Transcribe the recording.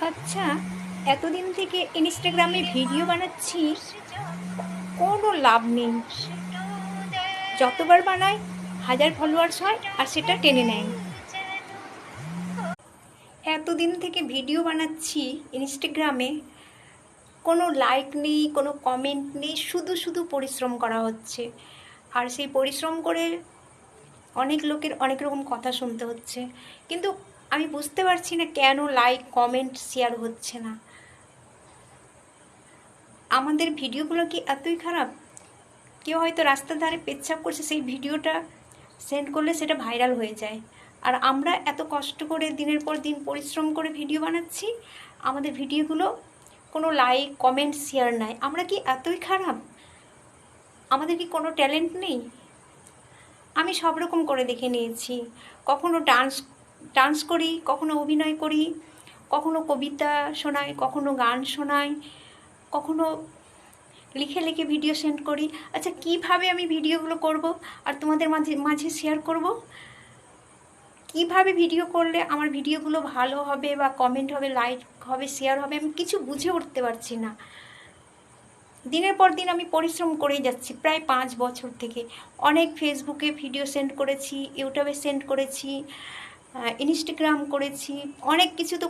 আচ্ছা, এতদিন থেকে ইনস্টাগ্রামে ভিডিও বানাচ্ছি, কোনো লাভ নেই। যতবার বানাই 1000 ফলোয়ার্স হয় আর সেটা টেনে নেয়। এতদিন থেকে ভিডিও বানাচ্ছি ইনস্টাগ্রামে, কোনো লাইক নেই, কোনো কমেন্ট নেই, শুধু শুধু পরিশ্রম করা হচ্ছে। আর সেই পরিশ্রম করে অনেক লোকের অনেক রকম কথা শুনতে হচ্ছে, কিন্তু আমি বুঝতে পারছি না কেন লাইক কমেন্ট শেয়ার হচ্ছে না। আমাদের ভিডিওগুলো কি এতই খারাপ? কেউ হয়তো রাস্তার ধারে পেচ্ছাপ করছে, সেই ভিডিওটা সেন্ড করলে সেটা ভাইরাল হয়ে যায়। আর আমরা এত কষ্ট করে দিনের পর দিন পরিশ্রম করে ভিডিও বানাচ্ছি, আমাদের ভিডিওগুলো কোনো লাইক কমেন্ট শেয়ার নাই। আমরা কি এতই খারাপ? আমাদের কি কোনো ট্যালেন্ট নেই? আমি সব রকম করে দেখে নিয়েছি। কখনো ডান্স করি, কখনো অভিনয় করি, কখনো কবিতা শোনাই, কখনো গান শোনাই, কখনো লিখে লিখে ভিডিও সেন্ড করি। আচ্ছা, কিভাবে আমি ভিডিওগুলো করব আর তোমাদের মাঝে মাঝে শেয়ার করব? কিভাবে ভিডিও করলে আমার ভিডিওগুলো ভালো হবে বা কমেন্ট হবে, লাইক হবে, শেয়ার হবে, আমি কিছু বুঝে উঠতে পারছি না। দিনের পর দিন আমি পরিশ্রম করেই যাচ্ছি প্রায় 5 বছর থেকে। অনেক ফেসবুকে ভিডিও সেন্ড করেছি, ইউটিউবে সেন্ড করেছি, ইনস্টাগ্রাম করেছি, অনেক কিছু তো